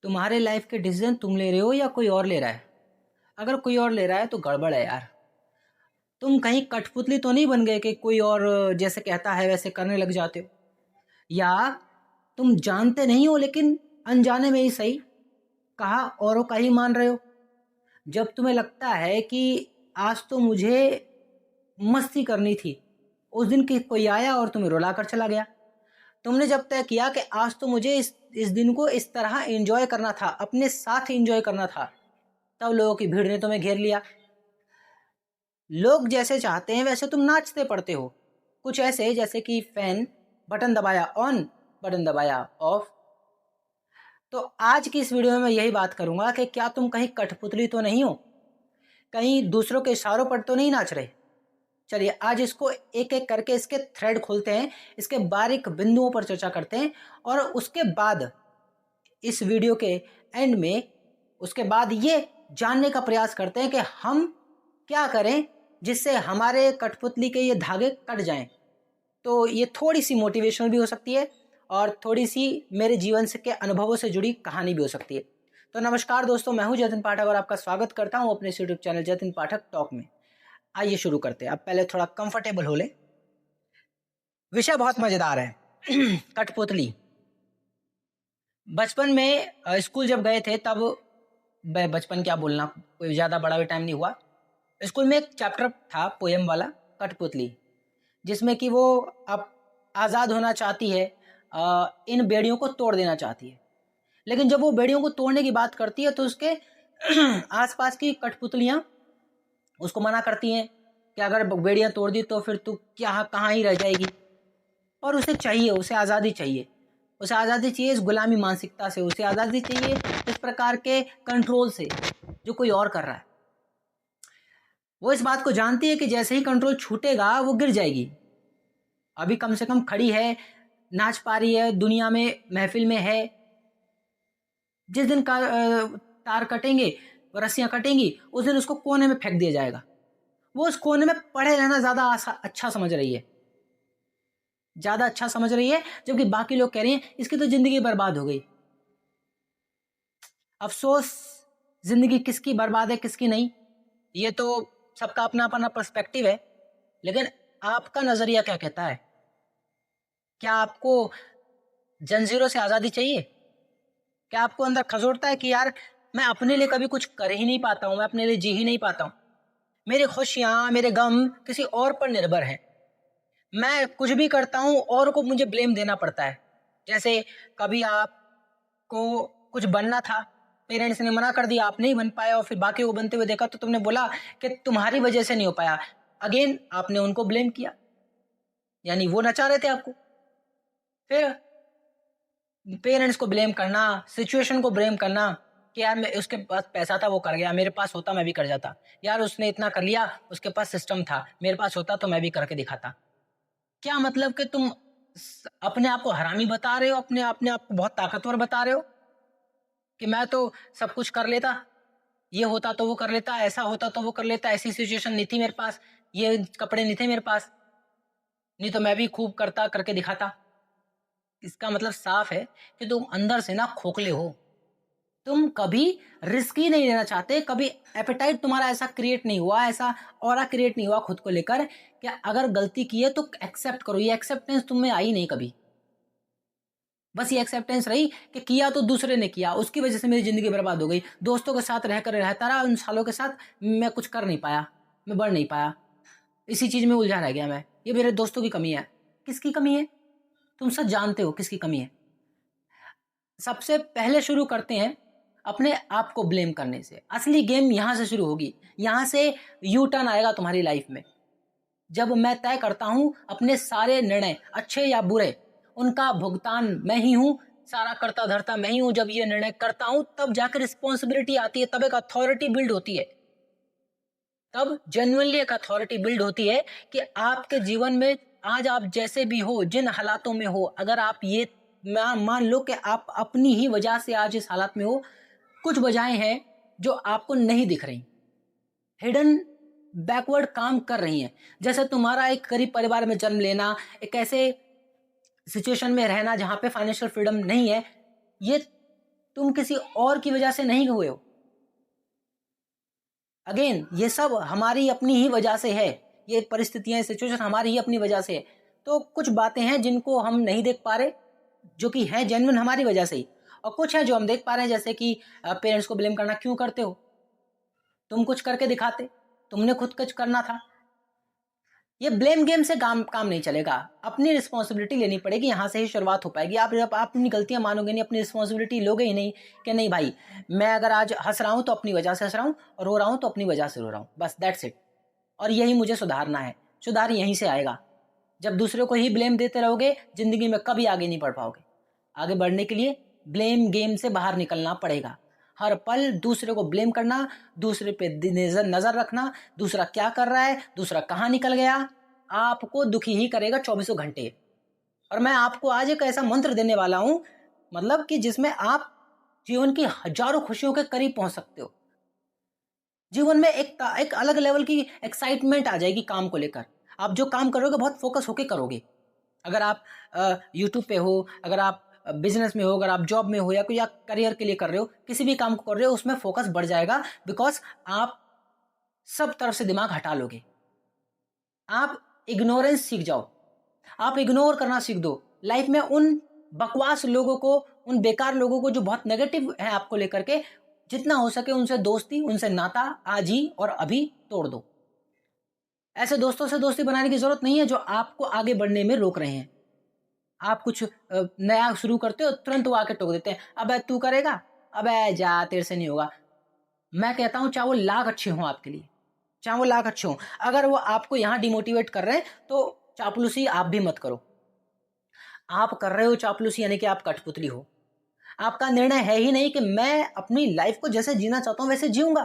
तुम्हारे लाइफ के डिसीजन तुम ले रहे हो या कोई और ले रहा है? अगर कोई और ले रहा है तो गड़बड़ है यार। तुम कहीं कठपुतली तो नहीं बन गए कि कोई और जैसे कहता है वैसे करने लग जाते हो, या तुम जानते नहीं हो लेकिन अनजाने में ही सही कहा औरों का ही मान रहे हो। जब तुम्हें लगता है कि आज तो मुझे मस्ती करनी थी, उस दिन की कोई आया और तुम्हें रुला कर चला गया। तुमने जब तय किया कि आज तो मुझे इस दिन को इस तरह एंजॉय करना था, अपने साथ एंजॉय करना था, तब लोगों की भीड़ ने तुम्हें घेर लिया। लोग जैसे चाहते हैं वैसे तुम नाचते पड़ते हो, कुछ ऐसे जैसे कि फैन, बटन दबाया ऑन, बटन दबाया ऑफ। तो आज की इस वीडियो में मैं यही बात करूंगा कि क्या तुम कहीं कठपुतली तो नहीं हो, कहीं दूसरों के इशारों पर तो नहीं नाच रहे। चलिए आज इसको एक एक करके इसके थ्रेड खोलते हैं, इसके बारीक बिंदुओं पर चर्चा करते हैं, और उसके बाद इस वीडियो के एंड में उसके बाद ये जानने का प्रयास करते हैं कि हम क्या करें जिससे हमारे कठपुतली के ये धागे कट जाएं। तो ये थोड़ी सी मोटिवेशनल भी हो सकती है और थोड़ी सी मेरे जीवन से के अनुभवों से जुड़ी कहानी भी हो सकती है। तो नमस्कार दोस्तों, मैं हूं जतिन पाठक और आपका स्वागत करता हूं अपने यूट्यूब चैनल जतिन पाठक टॉक में। आइए शुरू करते हैं। अब पहले थोड़ा कंफर्टेबल हो ले, विषय बहुत मजेदार है। कठपुतली। बचपन में स्कूल जब गए थे तब, बचपन क्या बोलना, कोई ज़्यादा बड़ा भी टाइम नहीं हुआ, स्कूल में एक चैप्टर था पोएम वाला, कठपुतली, जिसमें कि वो अब आज़ाद होना चाहती है, इन बेड़ियों को तोड़ देना चाहती है। लेकिन जब वो बेड़ियों को तोड़ने की बात करती है तो उसके आसपास की कठपुतलियाँ उसको मना करती हैं कि अगर बेड़ियाँ तोड़ दी तो फिर तू क्या कहाँ ही रह जाएगी। और उसे चाहिए, उसे आज़ादी चाहिए, उसे आज़ादी चाहिए इस गुलामी मानसिकता से, उसे आज़ादी चाहिए इस प्रकार के कंट्रोल से जो कोई और कर रहा है। वो इस बात को जानती है कि जैसे ही कंट्रोल छूटेगा वो गिर जाएगी। अभी कम से कम खड़ी है, नाच पा रही है, दुनिया में महफिल में है। जिस दिन का तार कटेंगे, रस्सियां कटेंगी, उस दिन उसको कोने में फेंक दिया जाएगा। वो उस कोने में पड़े रहना ज़्यादा अच्छा समझ रही है, ज़्यादा अच्छा समझ रही है, जबकि बाकी लोग कह रहे हैं इसकी तो ज़िंदगी बर्बाद हो गई। अफसोस, ज़िंदगी किसकी बर्बाद है किसकी नहीं, ये तो सबका अपना अपना पर्सपेक्टिव है। लेकिन आपका नज़रिया क्या कहता है? क्या आपको जंजीरों से आज़ादी चाहिए? क्या आपको अंदर खसोटता है कि यार मैं अपने लिए कभी कुछ कर ही नहीं पाता हूँ, मैं अपने लिए जी ही नहीं पाता हूँ, मेरी खुशियाँ मेरे गम किसी और पर निर्भर हैं, मैं कुछ भी करता हूँ और को मुझे ब्लेम देना पड़ता है। जैसे कभी आपको कुछ बनना था, पेरेंट्स ने मना कर दिया, आप नहीं बन पाए, और फिर बाकी को बनते हुए देखा तो तुमने बोला कि तुम्हारी वजह से नहीं हो पाया। अगेन आपने उनको ब्लेम किया, यानी वो नचा रहे थे आपको। फिर पेरेंट्स को ब्लेम करना, सिचुएशन को ब्लेम करना कि यार मैं, उसके पास पैसा था वो कर गया, मेरे पास होता मैं भी कर जाता, यार उसने इतना कर लिया, उसके पास सिस्टम था, मेरे पास होता तो मैं भी करके दिखाता। क्या मतलब कि तुम अपने आप को हरामी बता रहे हो, अपने अपने आप को बहुत ताकतवर बता रहे हो कि मैं तो सब कुछ कर लेता, ये होता तो वो कर लेता, ऐसा होता तो वो कर लेता, ऐसी सिचुएशन नहीं थी मेरे पास, ये कपड़े नहीं थे मेरे पास, नहीं तो मैं भी खूब करता, करके दिखाता। इसका मतलब साफ है कि तुम अंदर से ना खोखले हो, तुम कभी रिस्क ही नहीं लेना चाहते, कभी एपेटाइट तुम्हारा ऐसा क्रिएट नहीं हुआ, ऐसा ऑरा क्रिएट नहीं हुआ खुद को लेकर कि अगर गलती की है तो एक्सेप्ट करो। ये एक्सेप्टेंस तुम में आई नहीं कभी, बस ये एक्सेप्टेंस रही कि किया तो दूसरे ने किया, उसकी वजह से मेरी जिंदगी बर्बाद हो गई, दोस्तों के साथ रहकर रहता रहा, उन सालों के साथ मैं कुछ कर नहीं पाया, मैं बढ़ नहीं पाया, इसी चीज में उलझा रह गया मैं। ये मेरे दोस्तों की कमी है। किसकी कमी है? तुम सब जानते हो किसकी कमी है। सबसे पहले शुरू करते हैं अपने आप को ब्लेम करने से। असली गेम यहां से शुरू होगी, यहां से यू टर्न आएगा तुम्हारी लाइफ में। जब मैं तय करता हूं अपने सारे निर्णय, अच्छे या बुरे, उनका भुगतान मैं ही हूं, सारा करता धरता मैं ही हूं, जब ये निर्णय करता हूं तब जाकर रिस्पॉन्सिबिलिटी आती है, तब एक अथॉरिटी बिल्ड होती है, तब जेन्युइनली एक अथॉरिटी बिल्ड होती है कि आपके जीवन में आज आप जैसे भी हो, जिन हालातों में हो, अगर आप ये मान लो कि आप अपनी ही वजह से आज इस हालात में हो, कुछ वजहें हैं जो आपको नहीं दिख रही, हिडन बैकवर्ड काम कर रही हैं। जैसे तुम्हारा एक गरीब परिवार में जन्म लेना, एक ऐसे सिचुएशन में रहना जहां पे फाइनेंशियल फ्रीडम नहीं है, ये तुम किसी और की वजह से नहीं हुए हो। अगेन ये सब हमारी अपनी ही वजह से है, ये परिस्थितियां सिचुएशन हमारी ही अपनी वजह से है। तो कुछ बातें हैं जिनको हम नहीं देख पा रहे, जो कि है जेन्युइन हमारी वजह से ही, और कुछ है जो हम देख पा रहे हैं, जैसे कि पेरेंट्स को ब्लेम करना क्यों करते हो, तुम कुछ करके दिखाते, तुमने खुद कुछ करना था। ये ब्लेम गेम से काम नहीं चलेगा, अपनी रिस्पॉन्सिबिलिटी लेनी पड़ेगी, यहाँ से ही शुरुआत हो पाएगी। आप जब आप अपनी गलतियां मानोगे नहीं, अपनी रिस्पॉन्सिबिलिटी लोगे ही नहीं कि नहीं भाई मैं अगर आज हंस रहा हूँ तो अपनी वजह से हंस रहा हूँ, और रो रहा हूँ तो अपनी वजह से रो रहा हूँ, बस दैट्स इट। और यही मुझे सुधारना है, सुधार यहीं से आएगा। जब दूसरों को ही ब्लेम देते रहोगे जिंदगी में कभी आगे नहीं बढ़ पाओगे। आगे बढ़ने के लिए ब्लेम गेम से बाहर निकलना पड़ेगा। हर पल दूसरे को ब्लेम करना, दूसरे पे नजर रखना, दूसरा क्या कर रहा है, दूसरा कहाँ निकल गया, आपको दुखी ही करेगा 24 घंटे। और मैं आपको आज एक ऐसा मंत्र देने वाला हूं, मतलब कि जिसमें आप जीवन की हजारों खुशियों के करीब पहुंच सकते हो। जीवन में एक अलग लेवल की एक्साइटमेंट आ जाएगी काम को लेकर। आप जो काम करोगे बहुत फोकस होके करोगे। अगर आप यूट्यूब पे हो, अगर आप बिजनेस में हो, अगर आप जॉब में हो, या कोई आप करियर के लिए कर रहे हो, किसी भी काम को कर रहे हो, उसमें फोकस बढ़ जाएगा, बिकॉज आप सब तरफ से दिमाग हटा लोगे। आप इग्नोरेंस सीख जाओ, आप इग्नोर करना सीख दो लाइफ में उन बकवास लोगों को, उन बेकार लोगों को जो बहुत नेगेटिव है आपको लेकर के। जितना हो सके उनसे दोस्ती, उनसे नाता आज ही और अभी तोड़ दो। ऐसे दोस्तों से दोस्ती बनाने की जरूरत नहीं है जो आपको आगे बढ़ने में रोक रहे हैं। आप कुछ नया शुरू करते हो, तुरंत वो आके टोक देते हैं, अबे तू करेगा, अबे जा तेरे से नहीं होगा। मैं कहता हूं चाहे वो लाख अच्छे हों आपके लिए, चाहे वो लाख अच्छे हों, अगर वो आपको यहां डिमोटिवेट कर रहे हैं तो चापलूसी आप भी मत करो। आप कर रहे हो चापलूसी यानी कि आप कठपुतली हो। आपका निर्णय है ही नहीं कि मैं अपनी लाइफ को जैसे जीना चाहता हूं वैसे जीऊंगा।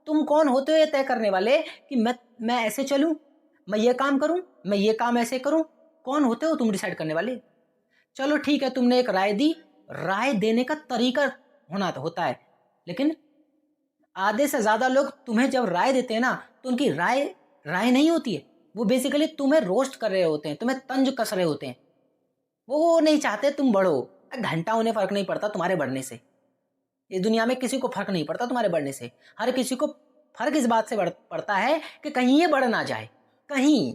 तुम कौन होते हो ये तय करने वाले कि मैं ऐसे चलूं, मैं ये काम करूं, मैं ये काम ऐसे करूं? कौन होते हो तुम डिसाइड करने वाले? चलो ठीक है, तुमने एक राय दी, राय देने का तरीका होता है, लेकिन आधे से ज्यादा लोग तुम्हें जब राय देते हैं ना तो उनकी राय राय नहीं होती है, वो बेसिकली तुम्हें रोस्ट कर रहे होते हैं, तुम्हें तंज कस रहे होते हैं। वो नहीं चाहते तुम बढ़ो। घंटा उन्हें फर्क नहीं पड़ता तुम्हारे बढ़ने से। इस दुनिया में किसी को फर्क नहीं पड़ता तुम्हारे बढ़ने से। हर किसी को फर्क इस बात से पड़ता है कि कहीं ये बढ़ ना जाए, कहीं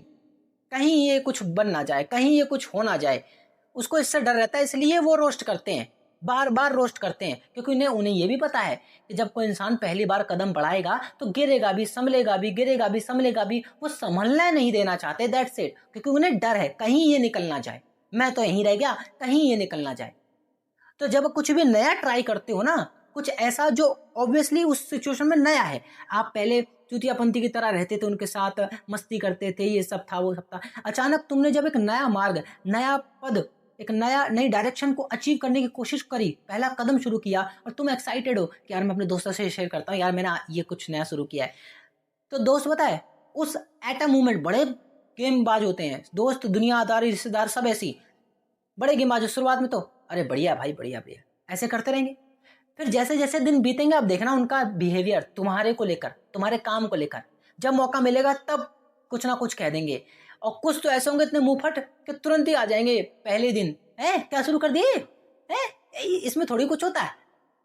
कहीं ये कुछ बन ना जाए, कहीं ये कुछ हो ना जाए। उसको इससे डर रहता है, इसलिए वो रोस्ट करते हैं, बार बार रोस्ट करते हैं, क्योंकि उन्हें ये भी पता है कि जब कोई इंसान पहली बार कदम बढ़ाएगा तो गिरेगा भी, संभलेगा भी, गिरेगा भी, संभलेगा भी। वो संभलना नहीं देना चाहते, दैट्स इट, क्योंकि उन्हें डर है कहीं ये निकल ना जाए, मैं तो यहीं रह गया, कहीं ये निकल ना जाए। तो जब कुछ भी नया ट्राई करते हो ना, कुछ ऐसा जो ऑब्वियसली उस सिचुएशन में नया है, आप पहले चूतियापंथी की तरह रहते थे, उनके साथ मस्ती करते थे, ये सब था वो सब था, अचानक तुमने जब एक नया मार्ग, नया पद, एक नई डायरेक्शन को अचीव करने की कोशिश करी, पहला कदम शुरू किया, और तुम एक्साइटेड हो कि यार मैं अपने दोस्तों से शेयर करता हूँ, यार मैंने ये कुछ नया शुरू किया है। तो दोस्त पता है उस एट अ मोमेंट बड़े गेमबाज होते हैं, दोस्त, दुनियादारी, रिश्तेदार सब ऐसी बड़े गेमबाज। शुरुआत में तो अरे बढ़िया भाई, बढ़िया बढ़िया ऐसे करते रहेंगे। फिर जैसे जैसे दिन बीतेंगे आप देखना उनका बिहेवियर तुम्हारे को लेकर, तुम्हारे काम को लेकर, जब मौका मिलेगा तब कुछ ना कुछ कह देंगे। और कुछ तो ऐसे होंगे इतने मुंहफट कि तुरंत ही आ जाएंगे पहले दिन, है क्या शुरू कर दिए, है इसमें थोड़ी कुछ होता है,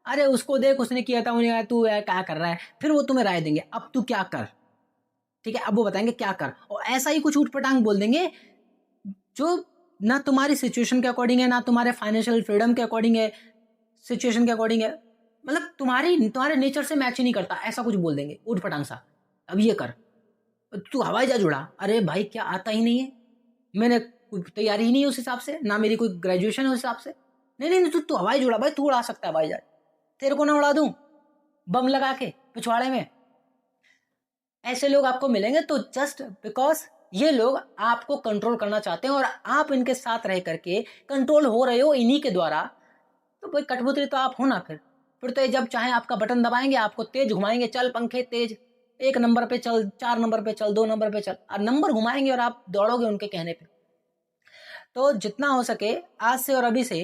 अरे उसको देख उसने किया था, उन्हें तू क्या कर रहा है। फिर वो तुम्हें राय देंगे, अब तू क्या कर, ठीक है, अब वो बताएंगे क्या कर, और ऐसा ही कुछ ऊटपटांग बोल देंगे जो ना तुम्हारी सिचुएशन के अकॉर्डिंग है, ना तुम्हारे फाइनेंशियल फ्रीडम के अकॉर्डिंग है, सिचुएशन के अकॉर्डिंग है, मतलब तुम्हारे नेचर से मैच ही नहीं करता, ऐसा कुछ बोल देंगे ऊट पटांग सा। अब ये कर, तू हवाई जहाज उड़ा, अरे भाई क्या आता ही नहीं है, मैंने कोई तैयारी ही नहीं है उस हिसाब से, ना मेरी कोई ग्रेजुएशन है उस हिसाब से, नहीं नहीं तू हवाई जहाज उड़ा भाई, तू उड़ा सकता है हवाई जहाज, तेरे को ना उड़ा दूं बम लगा के पिछवाड़े में। ऐसे लोग आपको मिलेंगे, तो जस्ट बिकॉज ये लोग आपको कंट्रोल करना चाहते हैं और आप इनके साथ रह करके कंट्रोल हो रहे हो इन्हीं के द्वारा, तो भाई कठपुतली तो आप हो ना। फिर तो जब चाहे आपका बटन दबाएंगे, आपको तेज घुमाएंगे, चल पंखे तेज, 1 नंबर पे चल, 4 नंबर पे चल, 2 नंबर पे चल, और नंबर घुमाएंगे और आप दौड़ोगे उनके कहने पे। तो जितना हो सके आज से और अभी से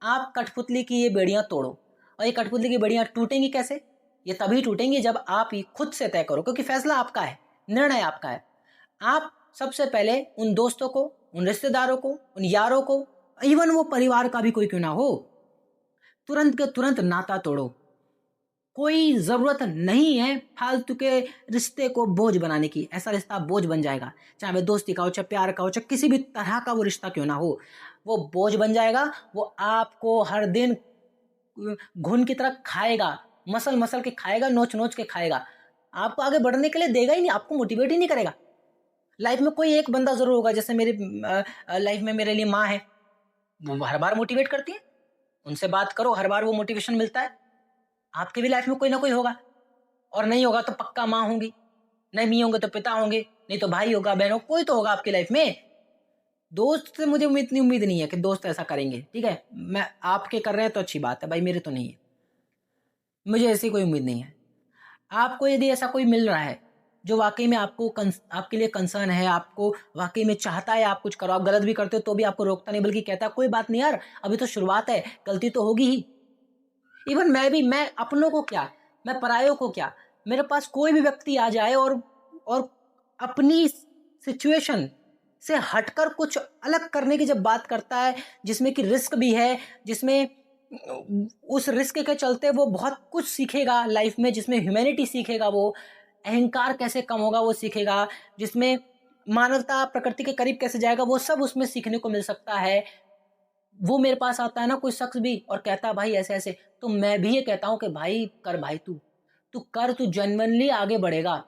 आप कठपुतली की ये बेड़ियां तोड़ो। और ये कठपुतली की बेड़ियां टूटेंगी कैसे? ये तभी टूटेंगी जब आप ही खुद से तय करो, क्योंकि फैसला आपका है, निर्णय आपका है। आप सबसे पहले उन दोस्तों को, उन रिश्तेदारों को, उन यारों को, इवन वो परिवार का भी कोई क्यों ना हो, तुरंत के तुरंत नाता तोड़ो। कोई ज़रूरत नहीं है फालतू के रिश्ते को बोझ बनाने की। ऐसा रिश्ता बोझ बन जाएगा, चाहे वह दोस्ती का हो, चाहे प्यार का हो, चाहे किसी भी तरह का वो रिश्ता क्यों ना हो, वो बोझ बन जाएगा। वो आपको हर दिन घुन की तरह खाएगा, मसल मसल के खाएगा, नोच नोच के खाएगा। आपको आगे बढ़ने के लिए देगा ही नहीं, आपको मोटिवेट ही नहीं करेगा। लाइफ में कोई एक बंदा जरूर होगा, जैसे मेरी लाइफ में मेरे लिए माँ है, वो हर बार मोटिवेट करती है। उनसे बात करो, हर बार वो मोटिवेशन मिलता है। आपकी भी लाइफ में कोई ना कोई होगा, और नहीं होगा तो पक्का माँ होंगी, नहीं होंगे तो पिता होंगे, नहीं तो भाई होगा, बहन होगा, कोई तो होगा आपकी लाइफ में। दोस्त से मुझे इतनी उम्मीद नहीं है कि दोस्त ऐसा करेंगे, ठीक है। मैं आपके कर रहे हैं तो अच्छी बात है भाई, मेरे तो नहीं है, मुझे ऐसी कोई उम्मीद नहीं है। आपको यदि ऐसा कोई मिल रहा है जो वाकई में आपके लिए कंसर्न है, आपको वाकई में चाहता है आप कुछ करो, आप गलत भी करते हो तो भी आपको रोकता नहीं, बल्कि कहता है कोई बात नहीं यार, अभी तो शुरुआत है, गलती तो होगी ही। इवन मैं अपनों को क्या, मैं परायों को क्या, मेरे पास कोई भी व्यक्ति आ जाए और अपनी सिचुएशन से हटकर कुछ अलग करने की जब बात करता है, जिसमें कि रिस्क भी है, जिसमें उस रिस्क के चलते वो बहुत कुछ सीखेगा लाइफ में, जिसमें ह्यूमैनिटी सीखेगा, वो अहंकार कैसे कम होगा वो सीखेगा, जिसमें मानवता प्रकृति के करीब कैसे जाएगा, वो सब उसमें सीखने को मिल सकता है। वो मेरे पास आता है ना कोई शख्स भी और कहता है भाई ऐसे ऐसे, तो मैं भी ये कहता हूँ कि भाई कर, भाई तू कर, तू जेन्युइनली आगे बढ़ेगा।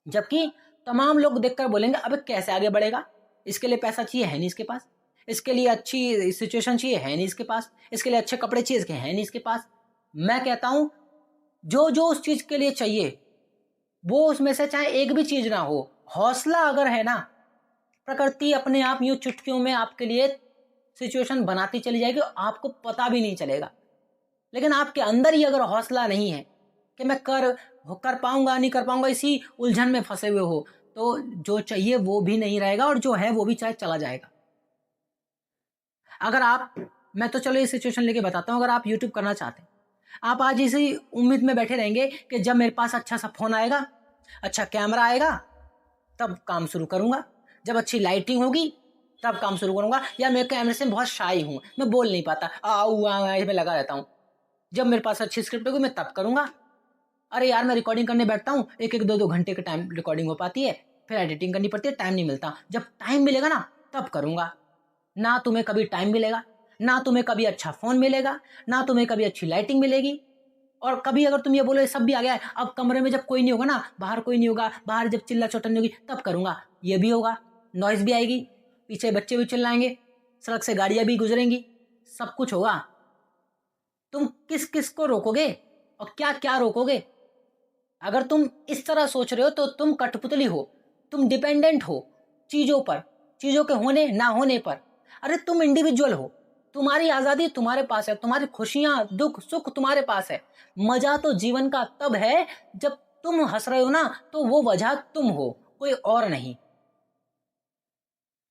जबकि तमाम लोग देखकर बोलेंगे अबे कैसे आगे बढ़ेगा, इसके लिए पैसा चाहिए, है नहीं इसके पास, इसके लिए अच्छी सिचुएशन चाहिए, है नहीं इसके पास, इसके लिए अच्छे कपड़े चाहिए, इसके है नहीं इसके पास। मैं कहता हूं जो जो उस चीज के लिए चाहिए वो उसमें से चाहे एक भी चीज ना हो, हौसला अगर है ना, प्रकृति अपने आप यूं चुटकियों में आपके लिए सिचुएशन बनाती चली जाएगी, आपको पता भी नहीं चलेगा। लेकिन आपके अंदर ही अगर हौसला नहीं है कि मैं कर पाऊंगा नहीं कर पाऊंगा, इसी उलझन में फंसे हुए हो, तो जो चाहिए वो भी नहीं रहेगा, और जो है वो भी चाहे चला जाएगा। अगर आप, मैं तो चलो ये सिचुएशन लेके बताता हूँ, अगर आप यूट्यूब करना चाहते हैं, आप आज इसी उम्मीद में बैठे रहेंगे कि जब मेरे पास अच्छा सा फोन आएगा, अच्छा कैमरा आएगा, तब काम शुरू करूंगा, जब अच्छी लाइटिंग होगी तब काम शुरू करूंगा, या मैं कैमरे से बहुत शाई हूं, मैं बोल नहीं पाता, में लगा रहता हूं, जब मेरे पास अच्छी स्क्रिप्ट होगी मैं तब करूंगा। अरे यार मैं रिकॉर्डिंग करने बैठता हूँ, एक एक दो दो घंटे के टाइम रिकॉर्डिंग हो पाती है, फिर एडिटिंग करनी पड़ती है, टाइम नहीं मिलता, जब टाइम मिलेगा ना तब करूंगा। ना तुम्हें कभी टाइम मिलेगा, ना तुम्हें कभी अच्छा फोन मिलेगा, ना तुम्हें कभी अच्छी लाइटिंग मिलेगी। और कभी अगर तुम ये बोलो ये सब भी आ गया है, अब कमरे में जब कोई नहीं होगा ना, बाहर कोई नहीं होगा, बाहर जब चिल्ला चौटन नहीं होगी तब करूंगा, ये भी होगा, नॉइज भी आएगी, पीछे बच्चे भी चिल्लाएंगे, सड़क से गाड़ियां भी गुजरेंगी, सब कुछ होगा। तुम किस किस को रोकोगे और क्या क्या रोकोगे? अगर तुम इस तरह सोच रहे हो तो तुम कठपुतली हो, तुम डिपेंडेंट हो चीजों पर, चीजों के होने ना होने पर। अरे तुम इंडिविजुअल हो, तुम्हारी आजादी तुम्हारे पास है, तुम्हारी खुशियां दुख सुख तुम्हारे पास है। मजा तो जीवन का तब है जब तुम हंस रहे हो ना, तो वो वजह तुम हो, कोई और नहीं।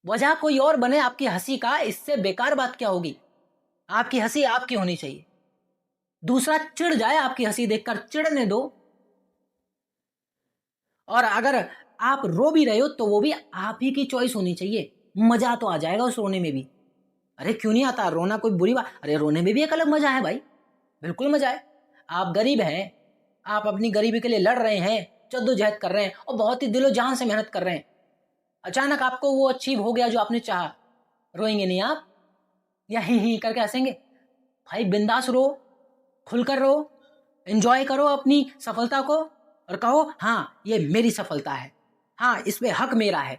वजह कोई और बने आपकी हंसी का, इससे बेकार बात क्या होगी? आपकी हंसी आपकी होनी चाहिए, दूसरा चिढ़ जाए आपकी हंसी देखकर, चिढ़ने दो। और अगर आप रो भी रहे हो तो वो भी आप ही की चॉइस होनी चाहिए, मजा तो आ जाएगा उस रोने में भी। अरे क्यों नहीं आता, रोना कोई बुरी बात, अरे रोने में भी एक अलग मजा है भाई, बिल्कुल मजा है। आप गरीब हैं, आप अपनी गरीबी के लिए लड़ रहे हैं, जद्दोजहद कर रहे हैं और बहुत ही दिलो जान से मेहनत कर रहे हैं, अचानक आपको वो अचीव हो गया जो आपने चाहा, रोएंगे नहीं आप? या ही करके हंसेंगे? भाई बिंदास रो, खुलकर रो, एंजॉय करो अपनी सफलता को और कहो हाँ ये मेरी सफलता है, हाँ इसमें हक मेरा है,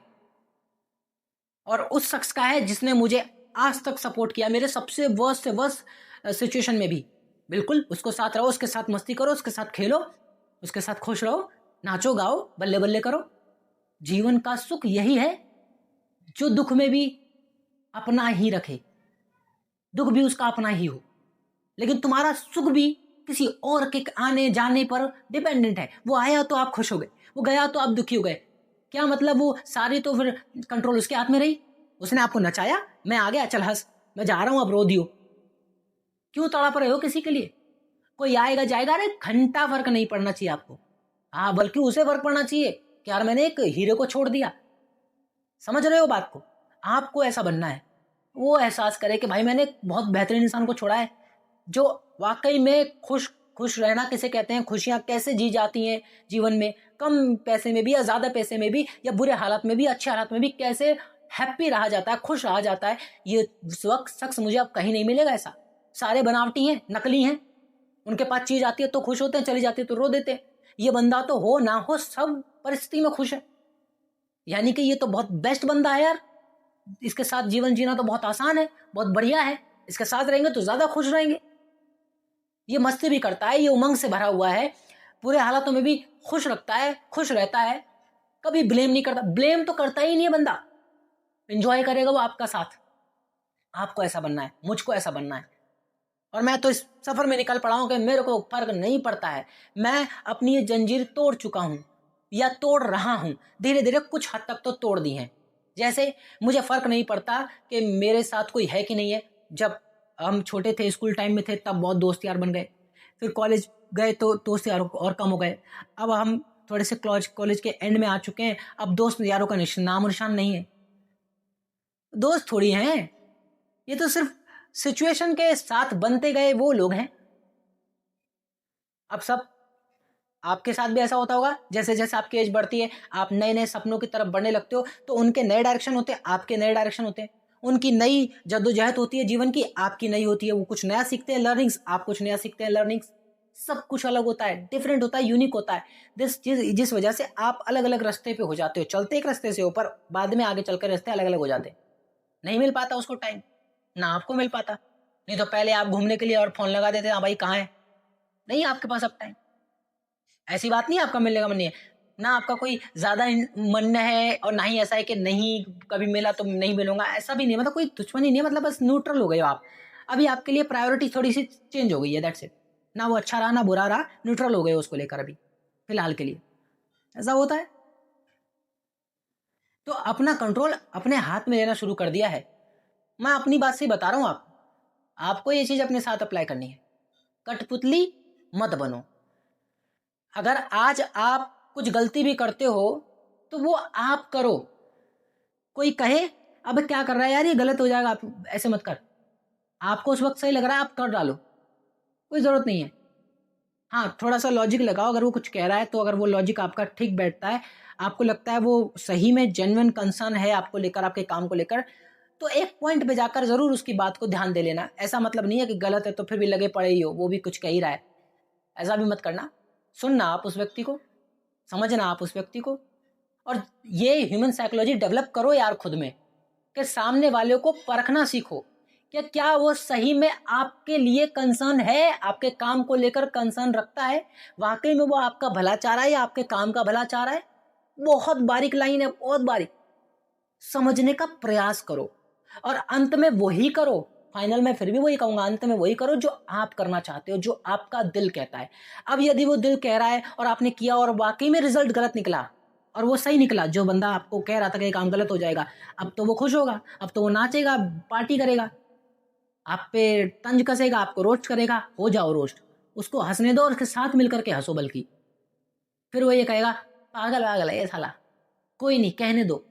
और उस शख्स का है जिसने मुझे आज तक सपोर्ट किया मेरे सबसे वर्स्ट से वर्स्ट सिचुएशन में भी। बिल्कुल उसको साथ रहो, उसके साथ मस्ती करो, उसके साथ खेलो, उसके साथ खुश रहो, नाचो गाओ, बल्ले बल्ले करो। जीवन का सुख यही है, जो दुख में भी अपना ही रखे, दुख भी उसका अपना ही हो, लेकिन तुम्हारा सुख भी किसी और के आने जाने पर डिपेंडेंट है। वो आया तो आप खुश हो गए, वो गया तो आप दुखी हो गए, क्या मतलब? वो सारी तो फिर कंट्रोल उसके हाथ में रही, उसने आपको नचाया, मैं आ गया, चल हंस, मैं जा रहा हूं, अब रो दियो। क्यों तड़प रहे हो किसी के लिए? कोई आएगा जाएगा, अरे घंटा फर्क नहीं पड़ना चाहिए आपको, हाँ बल्कि उसे फर्क पड़ना चाहिए कि यार मैंने एक हीरे को छोड़ दिया। समझ रहे हो बात को? आपको ऐसा बनना है, वो एहसास करे कि भाई मैंने एक बहुत बेहतरीन इंसान को छोड़ा है, जो वाकई में खुश खुश रहना किसे कहते हैं, खुशियाँ कैसे जी जाती हैं जीवन में, कम पैसे में भी या ज़्यादा पैसे में भी या बुरे हालात में भी अच्छे हालात में भी कैसे हैप्पी रहा जाता है, खुश रहा जाता है, ये वक्त शख्स मुझे अब कहीं नहीं मिलेगा ऐसा। सारे बनावटी हैं, नकली हैं, उनके पास चीज़ आती है तो खुश होते हैं, चली जाती है तो रो देते हैं। ये बंदा तो हो ना हो सब परिस्थिति में खुश है, यानी कि ये तो बहुत बेस्ट बंदा है यार, इसके साथ जीवन जीना तो बहुत आसान है, बहुत बढ़िया है, इसके साथ रहेंगे तो ज़्यादा खुश रहेंगे। ये मस्ती भी करता है, ये उमंग से भरा हुआ है, पूरे हालातों में भी खुश रखता है, खुश रहता है, कभी ब्लेम नहीं करता, ब्लेम तो करता ही नहीं है बंदा, एंजॉय करेगा वो आपका साथ। आपको ऐसा बनना है, मुझको ऐसा बनना है, और मैं तो इस सफर में निकल पड़ा हूं कि मेरे को फर्क नहीं पड़ता है, मैं अपनी ये जंजीर तोड़ चुका हूं या तोड़ रहा हूं, धीरे धीरे कुछ हद तक तो तोड़ दी है। जैसे मुझे फर्क नहीं पड़ता कि मेरे साथ कोई है कि नहीं है, जब हम छोटे थे स्कूल टाइम में थे तब बहुत दोस्त यार बन गए, फिर कॉलेज गए तो दोस्त यारों और कम हो गए, अब हम थोड़े से कॉलेज के एंड में आ चुके हैं, अब दोस्त यारों का नाम और निशान नहीं है। दोस्त थोड़ी हैं, ये तो सिर्फ सिचुएशन के साथ बनते गए वो लोग हैं। अब सब आपके साथ भी ऐसा होता होगा, जैसे जैसे आपकी एज बढ़ती है आप नए नए सपनों की तरफ बढ़ने लगते हो, तो उनके नए डायरेक्शन होते हैं, आपके नए डायरेक्शन होते हैं, उनकी नई जद्दोजहद होती है जीवन की, आपकी नई होती है, वो कुछ नया सीखते हैं लर्निंग्स, आप कुछ नया सीखते हैं लर्निंग्स, सब कुछ अलग होता है, डिफरेंट होता है, यूनिक होता है। जिस वजह से आप अलग अलग रास्ते पे हो जाते हो, चलते एक रास्ते से ऊपर, बाद में आगे चलकर रास्ते अलग अलग हो जाते हैं, नहीं मिल पाता उसको टाइम, ना आपको मिल पाता। नहीं तो पहले आप घूमने के लिए और फोन लगा देते, हाँ भाई कहाँ है, नहीं आपके पास अब टाइम, ऐसी बात नहीं आपका मिलने का मन नहीं है, ना आपका कोई ज्यादा मन है और ना ही ऐसा है कि नहीं कभी मिला तो नहीं मिलूंगा, ऐसा भी नहीं, मतलब कोई दुश्मनी नहीं है, मतलब बस न्यूट्रल हो गए हो आप, अभी आपके लिए प्रायोरिटी थोड़ी सी चेंज हो गई है, दैट्स इट, ना वो अच्छा रहा ना बुरा रहा, न्यूट्रल हो गए उसको लेकर अभी फिलहाल के लिए, ऐसा होता है। तो अपना कंट्रोल अपने हाथ में लेना शुरू कर दिया है, मैं अपनी बात से बता रहा हूं आपको ये चीज अपने साथ अप्लाई करनी है, कठपुतली मत बनो। अगर आज आप कुछ गलती भी करते हो तो वो आप करो, कोई कहे अब क्या कर रहा है यार ये गलत हो जाएगा, आप ऐसे मत कर, आपको उस वक्त सही लग रहा है आप कर डालो, कोई जरूरत नहीं है। हाँ थोड़ा सा लॉजिक लगाओ, अगर वो कुछ कह रहा है तो अगर वो लॉजिक आपका ठीक बैठता है, आपको लगता है वो सही में जेन्युइन कंसर्न है आपको लेकर, आपके काम को लेकर, तो एक पॉइंट पे जाकर जरूर उसकी बात को ध्यान दे लेना। ऐसा मतलब नहीं है कि गलत है तो फिर भी लगे पड़े ही हो, वो भी कुछ कह ही रहा है, ऐसा भी मत करना। सुनना आप उस व्यक्ति को, समझना आप उस व्यक्ति को, और ये ह्यूमन साइकोलॉजी डेवलप करो यार खुद में, कि सामने वाले को परखना सीखो कि क्या वो सही में आपके लिए कंसर्न है, आपके काम को लेकर कंसर्न रखता है, वाकई में वो आपका भला चाह रहा है या आपके काम का भला चाह रहा है। बहुत बारीक लाइन है, बहुत बारीक, समझने का प्रयास करो और अंत में वही करो, फाइनल में फिर भी वही कहूंगा, अंत में वही करो जो आप करना चाहते हो, जो आपका दिल कहता है। अब यदि वो दिल कह रहा है और आपने किया और वाकई में रिजल्ट गलत निकला और वो सही निकला, जो बंदा आपको कह रहा था कि ये काम गलत हो जाएगा, अब तो वो खुश होगा, अब तो वो नाचेगा, पार्टी करेगा, आप पे तंज कसेगा, आपको रोस्ट करेगा, हो जाओ रोस्ट, उसको हंसने दो और उसके साथ मिलकर के हंसो, बल्कि फिर वो ये कहेगा पागल पागल है ये साला, कोई नहीं कहने दो,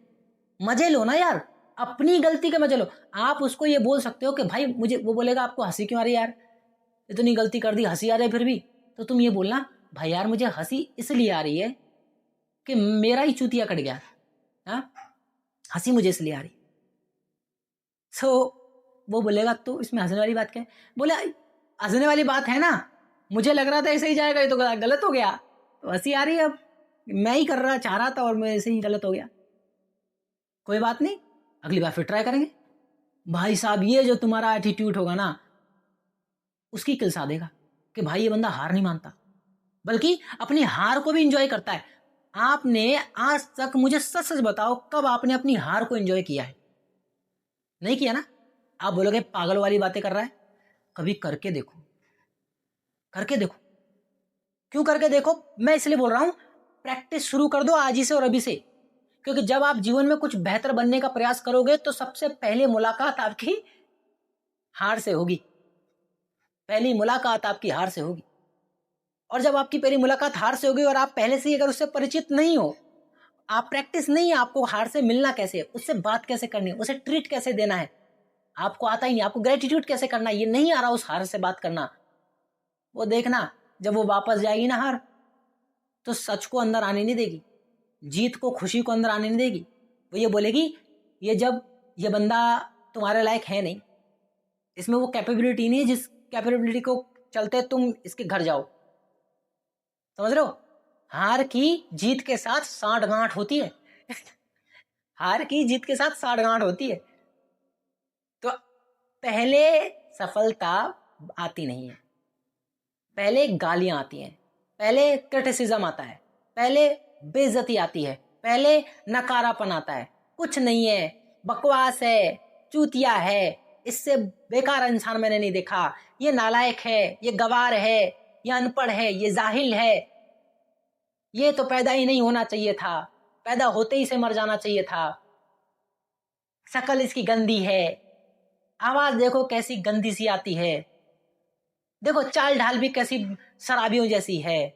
मजे लो ना यार, अपनी गलती के मजे लो। आप उसको ये बोल सकते हो कि भाई मुझे, वो बोलेगा आपको हंसी क्यों आ रही है यार, इतनी गलती कर दी हंसी आ रही है फिर भी, तो तुम ये बोलना भाई यार मुझे हंसी इसलिए आ रही है कि मेरा ही चूतिया कट गया, हाँ हंसी मुझे इसलिए आ रही। सो वो बोलेगा तो इसमें हंसने वाली बात क्या है, बोले हंसने वाली बात है ना, मुझे लग रहा था ऐसे ही जाएगा, ये तो गलत हो गया, तो हंसी आ रही है, अब मैं ही कर रहा चाह रहा था और मैं ऐसे ही गलत हो गया, कोई बात नहीं, अगली बार फिर ट्राई करेंगे। भाई साहब ये जो तुम्हारा एटीट्यूड होगा ना, उसकी किल सा देगा कि भाई ये बंदा हार नहीं मानता, बल्कि अपनी हार को भी इंजॉय करता है। आपने आज तक, मुझे सच सच बताओ, कब आपने अपनी हार को इंजॉय किया है? नहीं किया ना। आप बोलोगे पागल वाली बातें कर रहा है, कभी करके देखो, करके देखो। क्यों करके देखो, मैं इसलिए बोल रहा हूं, प्रैक्टिस शुरू कर दो आज ही से और अभी से, क्योंकि जब आप जीवन में कुछ बेहतर बनने का प्रयास करोगे तो सबसे पहले मुलाकात आपकी हार से होगी, पहली मुलाकात आपकी हार से होगी। और जब आपकी पहली मुलाकात हार से होगी और आप पहले से ही अगर उससे परिचित नहीं हो, आप प्रैक्टिस नहीं है आपको हार से मिलना कैसे है, उससे बात कैसे करनी है, उसे ट्रीट कैसे देना है, आपको आता ही नहीं, आपको ग्रेटिट्यूड कैसे करना, ये नहीं आ रहा उस हार से बात करना। वो देखना जब वो वापस जाएगी ना हार, तो सच को अंदर आने नहीं देगी, जीत को, खुशी को अंदर आने नहीं देगी। वो ये बोलेगी ये बंदा तुम्हारे लायक है नहीं, इसमें वो कैपेबिलिटी नहीं है जिस कैपेबिलिटी को चलते तुम इसके घर जाओ। समझ रहे हो? हार की जीत के साथ सांठ-गांठ होती है हार की जीत के साथ सांठ-गांठ होती है। तो पहले सफलता आती नहीं है, पहले गालियां आती हैं, पहले क्रिटिसिज्म आता है, पहले बेइज्जती आती है, पहले नकारापन आता है, कुछ नहीं है, बकवास है, चूतिया है, इससे बेकार इंसान मैंने नहीं देखा, ये नालायक है, ये गवार है, ये अनपढ़ है, ये जाहिल है, ये तो पैदा ही नहीं होना चाहिए था, पैदा होते ही से मर जाना चाहिए था, शक्ल इसकी गंदी है, आवाज देखो कैसी गंदी सी आती है, देखो चाल ढाल भी कैसी शराबियों जैसी है,